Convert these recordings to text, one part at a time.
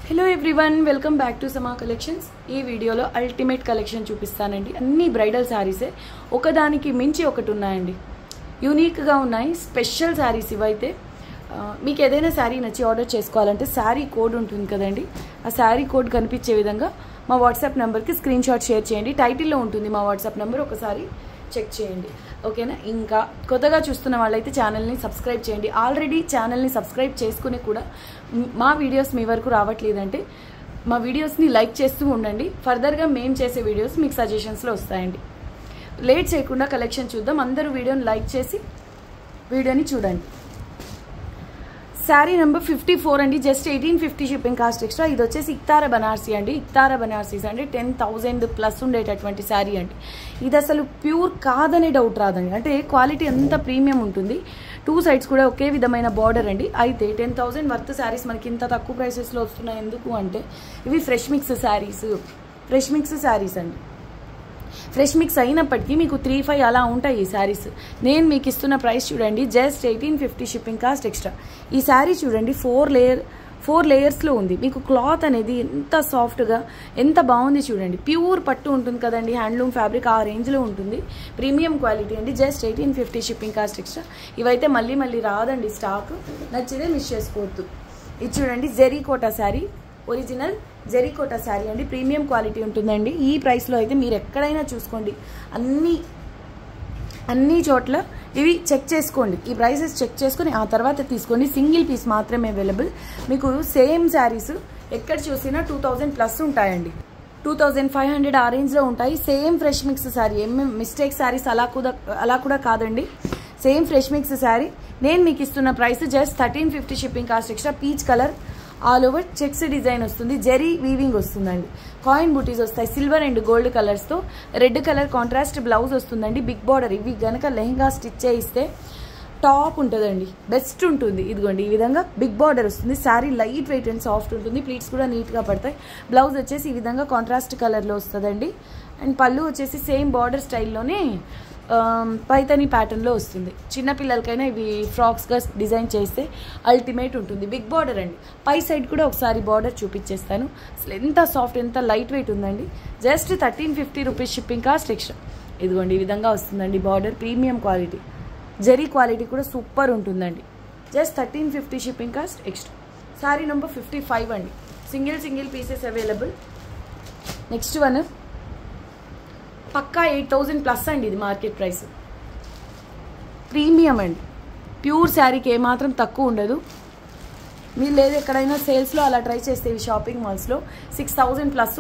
Hello everyone, welcome back to సమా collections. ఈ వీడియోలో అల్టిమేట్ కలెక్షన్ చూపిస్తానండి. అన్ని బ్రైడల్ శారీసే, ఒకదానికి మించి ఒకటి ఉన్నాయండి. యూనిక్గా ఉన్నాయి, స్పెషల్ శారీస్ ఇవైతే. మీకు ఏదైనా శారీ నచ్చి ఆర్డర్ చేసుకోవాలంటే శారీ కోడ్ ఉంటుంది కదండి, ఆ శారీ కోడ్ కనిపించే విధంగా మా వాట్సాప్ నెంబర్కి స్క్రీన్ షాట్ షేర్ చేయండి. టైటిల్లో ఉంటుంది మా వాట్సాప్ నెంబర్, ఒకసారి చెక్ చేయండి, ఓకేనా. ఇంకా కొత్తగా చూస్తున్న వాళ్ళైతే ఛానల్ని సబ్స్క్రైబ్ చేయండి. ఆల్రెడీ ఛానల్ని సబ్స్క్రైబ్ చేసుకుని కూడా మా వీడియోస్ మీ వరకు రావట్లేదంటే మా వీడియోస్ని లైక్ చేస్తూ ఉండండి. ఫర్దర్గా మేము చేసే వీడియోస్ మీకు సజెషన్స్లో వస్తాయండి. లేట్ చేయకుండా కలెక్షన్ చూద్దాం. అందరూ వీడియోని లైక్ చేసి వీడియోని చూడండి. శారీ నెంబర్ 54 అండి. Just 1850 shipping cost extra. ఇది వచ్చేసి ఇక్తారా బనార్సీ అండి. ఇక్తారా బనార్సీస్ అంటే 10,000 ప్లస్ ఉండేటటువంటి శారీ అండి. ఇది అసలు ప్యూర్ కాదనే డౌట్ రాదండి. అంటే క్వాలిటీ ఎంత ప్రీమియం ఉంటుంది. టూ సైడ్స్ కూడా ఒకే విధమైన బార్డర్ అండి. అయితే 10,000 వర్త్ శారీస్ మనకి ఇంత తక్కువ ప్రైసెస్లో వస్తున్నాయి. ఎందుకు అంటే ఇవి ఫ్రెష్ మిక్స్ శారీస్ అండి. ఫ్రెష్ మిక్స్ అయినప్పటికీ మీకు 3-5 అలా ఉంటాయి ఈ శారీస్. నేను మీకు ఇస్తున్న ప్రైస్ చూడండి, జస్ట్ 1850 షిప్పింగ్ కాస్ట్ ఎక్స్ట్రా. ఈ శారీ చూడండి, 4 లేయర్స్లో ఉంది. మీకు క్లాత్ అనేది ఎంత సాఫ్ట్గా, ఎంత బాగుంది చూడండి. ప్యూర్ పట్టు ఉంటుంది కదండి, హ్యాండ్లూమ్ ఫ్యాబ్రిక్ ఆ రేంజ్లో ఉంటుంది. ప్రీమియం క్వాలిటీ అండి. Just 1850 shipping cost extra. ఇవైతే మళ్ళీ రాదండి స్టాక్. నచ్చితే మిస్ చేసుకోవద్దు. ఇది చూడండి, జెరీకోటా శారీ, ఒరిజినల్ జెరీకోటా శారీ అండి. ప్రీమియం క్వాలిటీ ఉంటుందండి. ఈ ప్రైస్లో అయితే మీరు ఎక్కడైనా చూసుకోండి, అన్ని చోట్ల ఇవి చెక్ చేసుకోండి. ఈ ప్రైసెస్ చెక్ చేసుకొని ఆ తర్వాత తీసుకోండి. సింగిల్ పీస్ మాత్రమే అవైలబుల్. మీకు సేమ్ శారీస్ ఎక్కడ చూసినా 2000 ప్లస్ ఉంటాయండి. 2500 ఆ రేంజ్లో ఉంటాయి. సేమ్ ఫ్రెష్ మిక్స్ శారీ, ఏం మిస్టేక్ శారీస్ అలా కూడా కాదండి. Same fresh mix sari. నేను మీకు ఇస్తున్న price just 1350 shipping cost extra. Peach colour, all over checks design వస్తుంది. జెరీ వీవింగ్ వస్తుందండి. కాయిన్ బూటీస్ వస్తాయి సిల్వర్ అండ్ గోల్డ్ కలర్స్తో. రెడ్ కలర్ కాంట్రాస్ట్ బ్లౌజ్ వస్తుందండి. Big border. ఇవి గనక లెహంగా స్టిచ్ చేయిస్తే టాప్ ఉంటుందండి, బెస్ట్ ఉంటుంది. ఇదిగోండి, ఈ విధంగా బిగ్ బార్డర్ వస్తుంది. Sari light weight and soft ఉంటుంది. ప్లీట్స్ కూడా నీట్గా పడతాయి. బ్లౌజ్ వచ్చేసి ఈ విధంగా కాంట్రాస్ట్ కలర్లో వస్తుందండి. అండ్ పళ్ళు వచ్చేసి సేమ్ బార్డర్ స్టైల్లోనే పైతని ప్యాటర్న్లో వస్తుంది. చిన్నపిల్లలకైనా ఇవి ఫ్రాక్స్గా డిజైన్ చేస్తే అల్టిమేట్ ఉంటుంది. బిగ్ బార్డర్ అండి. పై సైడ్ కూడా ఒకసారి బార్డర్ చూపించేస్తాను. అసలు ఎంత సాఫ్ట్, ఎంత లైట్ వెయిట్ ఉందండి. Just 1350 rupees shipping cost extra. ఇదిగోండి, ఈ విధంగా వస్తుందండి border. Premium quality, zari quality కూడా సూపర్ ఉంటుందండి. Just 1350 shipping cost extra. Sari number 55 అండి. Single pieces available. Next one పక్కా 8000 ప్లస్ అండి. ఇది మార్కెట్ ప్రైస్. ప్రీమియం అండి. ప్యూర్ శారీకి ఏమాత్రం తక్కువ ఉండదు. మీరు లేదు ఎక్కడైనా సేల్స్లో అలా ట్రై చేస్తే ఇవి షాపింగ్ మాల్స్లో 6000 ప్లస్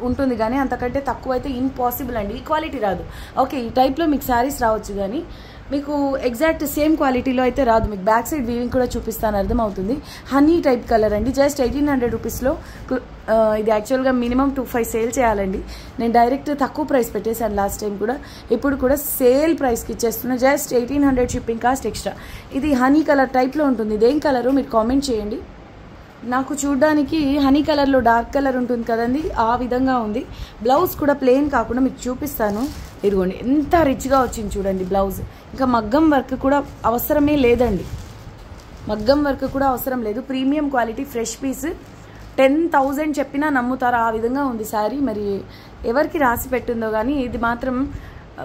ఉంటుంది, కానీ అంతకంటే తక్కువ అయితే ఇంపాసిబుల్ అండి. ఈ క్వాలిటీ రాదు. ఓకే, ఈ టైప్లో మీకు శారీస్ రావచ్చు, కానీ మీకు ఎగ్జాక్ట్ సేమ్ క్వాలిటీలో అయితే రాదు. మీకు బ్యాక్ సైడ్ వీవింగ్ కూడా చూపిస్తాను, అర్థమవుతుంది. హనీ టైప్ కలర్ అండి. జస్ట్ 1800 రూపీస్లో. ఇది యాక్చువల్గా మినిమం 25 సేల్ చేయాలండి. నేను డైరెక్ట్ తక్కువ ప్రైస్ పెట్టేశాను లాస్ట్ టైం కూడా. ఇప్పుడు కూడా సేల్ ప్రైస్కి ఇచ్చేస్తున్నా. Just 1800 shipping cost extra. ఇది హనీ కలర్ టైప్లో ఉంటుంది. ఇదేం కలరు మీరు కామెంట్ చేయండి. నాకు చూడడానికి హనీ కలర్లో డార్క్ కలర్ ఉంటుంది కదండి, ఆ విధంగా ఉంది. బ్లౌజ్ కూడా ప్లెయిన్ కాకుండా మీకు చూపిస్తాను. ఇదిగోండి, ఎంత రిచ్గా వచ్చింది చూడండి బ్లౌజ్. ఇంకా మగ్గం వర్క్ కూడా అవసరమే లేదండి. అవసరం లేదు. Premium quality fresh piece. 10,000 చెప్పినా నమ్ముతారా, ఆ విధంగా ఉంది శారీ. మరి ఎవరికి రాసి పెట్టిందో కానీ ఇది మాత్రం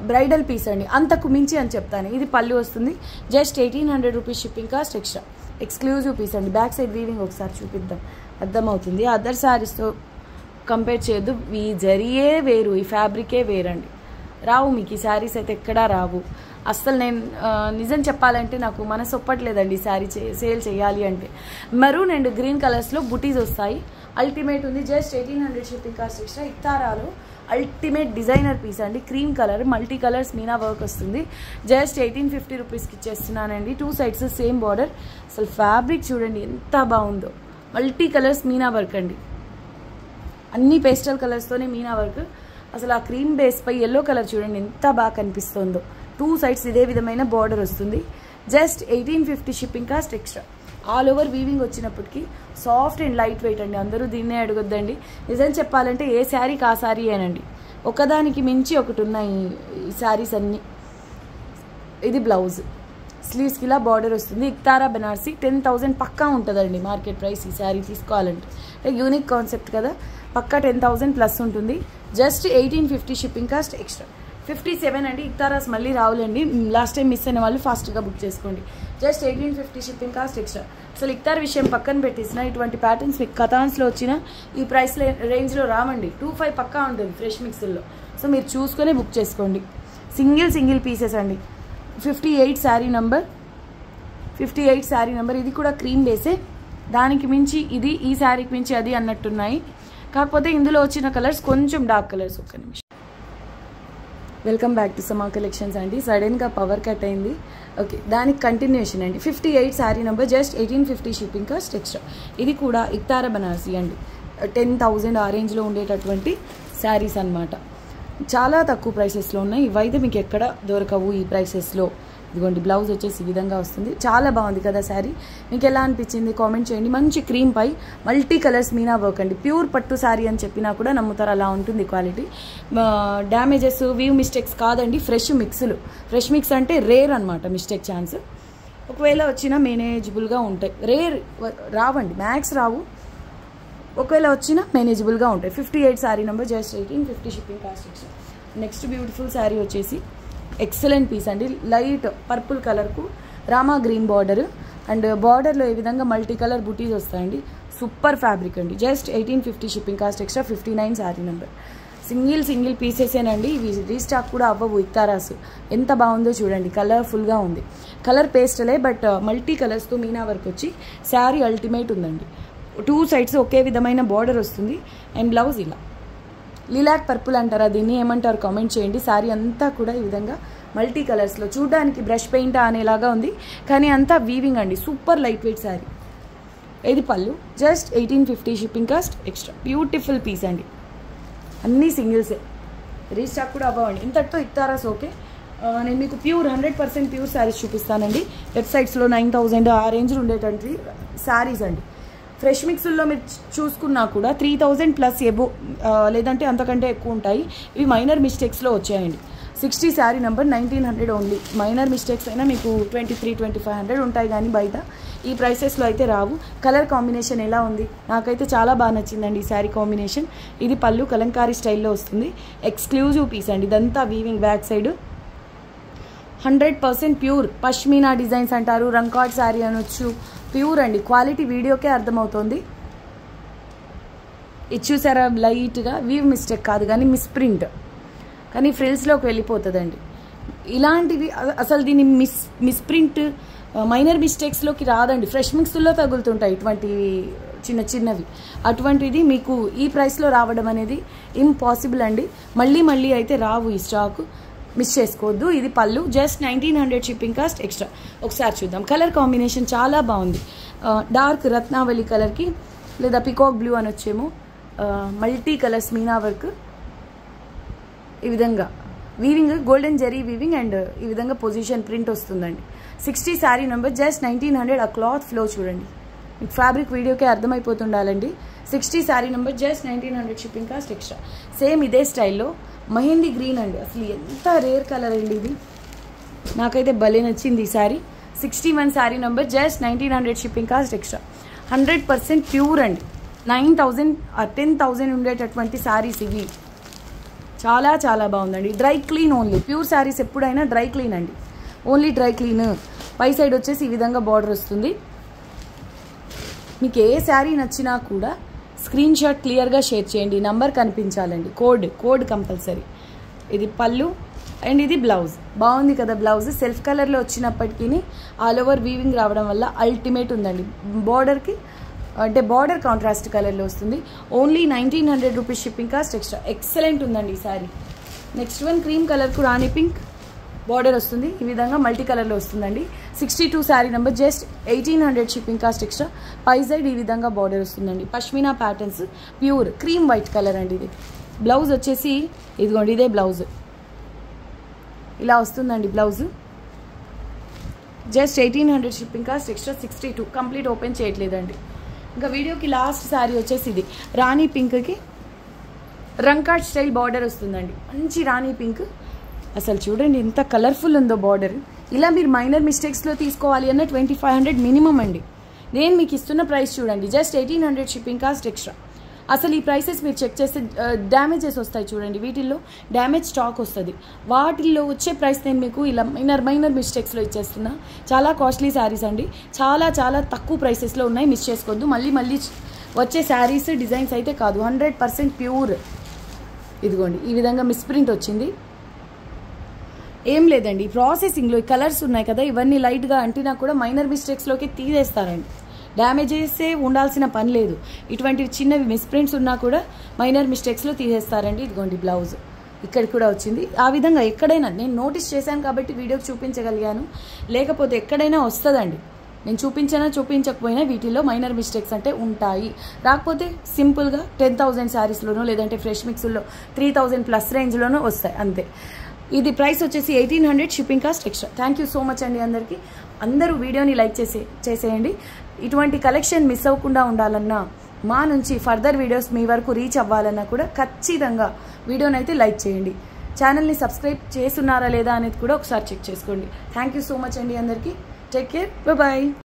బ్రైడల్ పీస్ అండి, అంతకు మించి అని చెప్తాను. ఇది పళ్ళు వస్తుంది. Just 1800 rupees shipping cost extra. Exclusive piece అండి. బ్యాక్ సైడ్ వీవింగ్ ఒకసారి చూపిద్దాం, అర్థమవుతుంది. అదర్ శారీస్తో కంపేర్ చేయొద్దు. ఈ జరీయే వేరు, ఈ ఫ్యాబ్రికే వేరండి. రావు మీకు ఈ శారీస్ అయితే ఎక్కడా రావు. అస్సలు నేను నిజం చెప్పాలంటే నాకు మనసు ఒప్పట్లేదండి శారీ సేల్ చేయాలి అంటే. మెరూన్ అండ్ గ్రీన్ కలర్స్లో బుటీస్ వస్తాయి. అల్టిమేట్ ఉంది. Just 1800 shipping cost extra. ఇక్తారాలో అల్టిమేట్ డిజైనర్ పీస్ అండి. Cream colour, multi colours meena work వస్తుంది. జస్ట్ 1850 రూపీస్కి ఇచ్చేస్తున్నానండి. Two sides same border. అసలు ఫ్యాబ్రిక్ చూడండి ఎంత బాగుందో. మల్టీ కలర్స్ మీనా వర్క్ అండి. అన్ని పేస్టల్ కలర్స్తోనే మీనా వర్క్. అసలు ఆ క్రీమ్ బేస్ పై ఎల్లో కలర్ చూడండి ఎంత బాగా కనిపిస్తుందో. టూ సైడ్స్ ఇదే విధమైన బార్డర్ వస్తుంది. Just 1850 shipping cost extra. All over weaving వచ్చినప్పటికీ సాఫ్ట్ అండ్ లైట్ వెయిట్ అండి. అందరూ దీన్నే అడగొద్దండి. నిజం చెప్పాలంటే ఏ శారీకి ఆ శారీ అనండి. ఒకదానికి మించి ఒకటి ఉన్నాయి ఈ శారీస్ అన్నీ. ఇది బ్లౌజ్. స్లీవ్స్కి ఇలా బార్డర్ వస్తుంది. ఇక్తారా బెనారసి 10,000 పక్కా ఉంటుందండి మార్కెట్ ప్రైస్ ఈ శారీ తీసుకోవాలంటే. యూనిక్ కాన్సెప్ట్ కదా, పక్కా 10,000 ప్లస్ ఉంటుంది. Just 1850 shipping cost extra. 57 అండి. ఇక్తారాస్ మళ్ళీ రావులండి, లాస్ట్ టైం మిస్ అయిన వాళ్ళు ఫాస్ట్గా బుక్ చేసుకోండి. Just 1850 shipping cost extra. అసలు ఇక్తార్ విషయం పక్కన పెట్టేసిన ఇటువంటి ప్యాటర్న్స్ మీకు కథాన్స్లో వచ్చిన ఈ ప్రైస్ రేంజ్లో రావండి. 25 పక్కా ఉంటుంది ఫ్రెష్ మిక్స్లో. సో మీరు చూసుకొని బుక్ చేసుకోండి. సింగిల్ పీసెస్ అండి. 58 శారీ నెంబర్. ఇది కూడా క్రీమ్ బేసే, దానికి మించి ఇది, ఈ శారీకి మించి అది అన్నట్టున్నాయి. కాకపోతే ఇందులో వచ్చిన కలర్స్ కొంచెం డార్క్ కలర్స్. ఒక్క నిమిషం. వెల్కమ్ బ్యాక్ టు సమా కలెక్షన్స్ అండి. సడన్గా పవర్ కట్ అయింది. ఓకే, దానికి కంటిన్యూషన్ అండి. 58 sari number. Just 1850 shipping cost extra. ఇది కూడా ఇక్తారా బనారసి అండి. 10,000 ఆ రేంజ్లో ఉండేటటువంటి శారీస్ అనమాట. చాలా తక్కువ ప్రైసెస్లో ఉన్నాయి. ఇవైతే మీకు ఎక్కడ దొరకవు ఈ ప్రైసెస్లో. ఇదిగోండి, బ్లౌజ్ వచ్చేసి ఈ విధంగా వస్తుంది. చాలా బాగుంది కదా శారీ. మీకు ఎలా అనిపించింది కామెంట్ చేయండి. మంచి క్రీమ్ పై మల్టీ కలర్స్ మీనా వర్క్ అండి. ప్యూర్ పట్టు శారీ అని చెప్పినా కూడా నమ్ముతారు, అలా ఉంటుంది క్వాలిటీ. డ్యామేజెస్, వీవ్ మిస్టేక్స్ కాదండి, ఫ్రెష్ మిక్స్ అంటే రేర్ అనమాట మిస్టేక్ ఛాన్స్. ఒకవేళ వచ్చినా మేనేజబుల్గా ఉంటాయి. రేర్ రావండి, మ్యాక్స్ రావు. ఒకవేళ వచ్చినా మేనేజబుల్గా ఉంటాయి. 58 sari number. Just 1850 shipping cost extra. Next beautiful sari వచ్చేసి ఎక్సలెంట్ పీస్ అండి. లైట్ పర్పుల్ కలర్కు రామా గ్రీన్ బార్డర్, అండ్ బార్డర్లో ఈ విధంగా మల్టీ కలర్ బుటీస్ వస్తాయండి. సూపర్ ఫ్యాబ్రిక్ అండి. Just 1850 shipping cost extra. 59 sari number. Single పీసెసేనండి. ఇవి రీస్టాక్ కూడా అవ్వవు. ఇక్తారాస్ ఎంత బాగుందో చూడండి, కలర్ఫుల్గా ఉంది. కలర్ పేస్టలే, బట్ మల్టీ కలర్స్తో మీనా వర్క్ వచ్చి శారీ అల్టిమేట్ ఉందండి. 2 సైడ్స్ ఒకే విధమైన బార్డర్ వస్తుంది. అండ్ బ్లౌజ్ ఇలా లిలాక్ పర్పుల్ అంటారా, దీన్ని ఏమంటారు కామెంట్ చేయండి. శారీ అంతా కూడా ఈ విధంగా మల్టీ కలర్స్లో, చూడడానికి బ్రష్ పెయింట్ అనేలాగా ఉంది, కానీ అంతా వీవింగ్ అండి. Super light weight sari. ఇది పళ్ళు. జస్ట్ 1850 shipping cost extra. Beautiful piece అండి. అన్నీ సింగిల్సే, రీస్టాక్ కూడా అవ్వండి. ఇంతటితో ఇక్తారాస్ ఓకే. నేను మీకు 100% ప్యూర్ శారీస్ చూపిస్తానండి. వెబ్సైట్స్లో 9,000 ఆ రేంజ్లో ఉండేటువంటి శారీస్ అండి. ఫ్రెష్ మిక్స్లో మీరు చూసుకున్నా కూడా 3,000 ప్లస్ ఎబో, లేదంటే అంతకంటే ఎక్కువ ఉంటాయి. ఇవి మైనర్ మిస్టేక్స్లో వచ్చాయండి. 60 sari number. 1900 only. Minor mistakes అయినా మీకు 2300-2500 ఉంటాయి, కానీ బయట ఈ ప్రైసెస్లో అయితే రావు. కలర్ కాంబినేషన్ ఎలా ఉంది? నాకైతే చాలా బాగా నచ్చిందండి ఈ శారీ కాంబినేషన్. ఇది పళ్ళు కలంకారీ స్టైల్లో వస్తుంది. ఎక్స్క్లూజివ్ పీస్ అండి. ఇదంతా weaving back side. 100% pure pashmina designs అంటారు, రంకాట్ శారీ అనొచ్చు. ప్యూర్ అండి. క్వాలిటీ వీడియోకే అర్థమవుతుంది. ఇది చూసారా, లైట్గా వీవ్ మిస్టేక్ కాదు కానీ మిస్ప్రింట్, కానీ ఫ్రిల్స్లోకి వెళ్ళిపోతుందండి. ఇలాంటివి అసలు దీన్ని మిస్ప్రింట్ మైనర్ మిస్టేక్స్లోకి రాదండి. ఫ్రెష్ మిక్స్లో తగులుతుంటాయి ఇటువంటి చిన్నవి. అటువంటిది మీకు ఈ ప్రైస్లో రావడం అనేది ఇంపాసిబుల్ అండి. మళ్ళీ అయితే రావు ఈ స్టాక్. మిస్ చేసుకోవద్దు. ఇది పళ్ళు. Just 1900 shipping cost extra. ఒకసారి చూద్దాం. కలర్ కాంబినేషన్ చాలా బాగుంది. డార్క్ రత్నావళి కలర్కి, లేదా పికాక్ బ్లూ అని వచ్చేమో, మల్టీ కలర్స్ మీనా వర్క్ ఈ విధంగా weaving, golden zari weaving, and ఈ విధంగా పొజిషన్ ప్రింట్ వస్తుందండి. 60 శారీ నెంబర్. జస్ట్ 1900. ఆ క్లాత్ ఫ్లో చూడండి, మీకు ఫ్యాబ్రిక్ వీడియోకే అర్థమైపోతుండాలండి. 60 sari number. Just 1900 shipping cost extra. Same ఇదే స్టైల్లో మెహందీ గ్రీన్ అండి. అసలు ఎంత రేర్ కలర్ అండి ఇది, నాకైతే భలే నచ్చింది ఈ sari. 61 sari number. Just 1900 shipping cost extra. 100% pure అండి. 9,000 10,000 ఉండేటటువంటి శారీస్ ఇవి. చాలా బాగుందండి. Dry clean only. Pure saris ఎప్పుడైనా డ్రై క్లీన్ అండి, ఓన్లీ డ్రై క్లీన్. పై సైడ్ వచ్చేసి ఈ విధంగా బార్డర్ వస్తుంది. మీకు ఏ శారీ నచ్చినా కూడా స్క్రీన్ షాట్ క్లియర్గా షేర్ చేయండి. నంబర్ కనిపించాలండి. Code compulsory. ఇది పళ్ళు అండ్ ఇది బ్లౌజ్. బాగుంది కదా బ్లౌజ్. సెల్ఫ్ కలర్లో వచ్చినప్పటికీ ఆల్ ఓవర్ వీవింగ్ రావడం వల్ల అల్టిమేట్ ఉందండి. బార్డర్కి అంటే బార్డర్ కాంట్రాస్ట్ కలర్లో వస్తుంది. Only 1900 rupees shipping cost extra. Excellent ఉందండి ఈ శారీ. నెక్స్ట్ వన్ క్రీమ్ కలర్కు రాణి పింక్ బార్డర్ వస్తుంది. ఈ విధంగా మల్టీ కలర్లో వస్తుందండి. 62 sari number. Just 1800 shipping cost extra. పై సైడ్ ఈ విధంగా బార్డర్ వస్తుందండి. Pashmina patterns, pure cream white colour అండి ఇది. బ్లౌజ్ వచ్చేసి ఇదిగోండి, ఇదే బ్లౌజ్. ఇలా వస్తుందండి blouse. Just 1800 shipping cost extra. 62 complete open చేయట్లేదండి. ఇంకా వీడియోకి లాస్ట్ శారీ వచ్చేసి ఇది రాణి పింక్కి రంకాట్ స్టైల్ బార్డర్ వస్తుందండి. మంచి రాణి పింక్. అసలు చూడండి ఎంత కలర్ఫుల్ ఉందో బార్డర్. ఇలా మీరు మైనర్ మిస్టేక్స్లో తీసుకోవాలి అన్న 2500 మినిమం అండి. నేను మీకు ఇస్తున్న ప్రైస్ చూడండి, జస్ట్ 1800 షిప్పింగ్ కాస్ట్ ఎక్స్ట్రా. అసలు ఈ ప్రైసెస్ మీరు చెక్ చేస్తే డ్యామేజెస్ వస్తాయి చూడండి, వీటిల్లో డ్యామేజ్ స్టాక్ వస్తుంది. వాటిల్లో వచ్చే ప్రైస్ నేను మీకు ఇలా మైనర్ మిస్టేక్స్లో ఇచ్చేస్తున్నా. చాలా కాస్ట్లీ శారీస్ అండి, చాలా చాలా తక్కువ ప్రైసెస్లో ఉన్నాయి, మిస్ చేసుకోవద్దు. మళ్ళీ వచ్చే శారీస్ డిజైన్స్ అయితే కాదు, 100% ప్యూర్. ఇదిగోండి ఈ విధంగా మిస్ప్రింట్ వచ్చింది. ఏం లేదండి, ప్రాసెసింగ్లో ఈ కలర్స్ ఉన్నాయి కదా, ఇవన్నీ లైట్గా అంటినా కూడా మైనర్ మిస్టేక్స్లోకి తీసేస్తారండి. డ్యామేజెసే ఉండాల్సిన పని లేదు. ఇటువంటివి చిన్నవి మిస్ప్రింట్స్ ఉన్నా కూడా మైనర్ మిస్టేక్స్లో తీసేస్తారండి. ఇదిగోండి బ్లౌజ్ ఇక్కడికి కూడా వచ్చింది. ఆ విధంగా ఎక్కడైనా నేను నోటీస్ చేశాను కాబట్టి వీడియోకి చూపించగలిగాను, లేకపోతే ఎక్కడైనా వస్తుందండి. నేను చూపించకపోయినా వీటిల్లో మైనర్ మిస్టేక్స్ అంటే ఉంటాయి. రాకపోతే సింపుల్గా 10,000 శారీస్లోనో లేదంటే ఫ్రెష్ మిక్స్లో 3000 ప్లస్ రేంజ్లోనూ వస్తాయి అంతే. ఇది ప్రైస్ వచ్చేసి 1800 shipping cost extra. Thank you so much అండి అందరికీ. అందరూ వీడియోని లైక్ చేసేయండి. ఇటువంటి కలెక్షన్ మిస్ అవ్వకుండా ఉండాలన్నా, మా నుంచి ఫర్దర్ వీడియోస్ మీ వరకు రీచ్ అవ్వాలన్నా కూడా ఖచ్చితంగా వీడియోని అయితే లైక్ చేయండి. ఛానల్ని సబ్స్క్రైబ్ చేస్తున్నారా లేదా అనేది కూడా ఒకసారి చెక్ చేసుకోండి. థ్యాంక్ యూ సో మచ్ అండి అందరికీ. Take care, bye.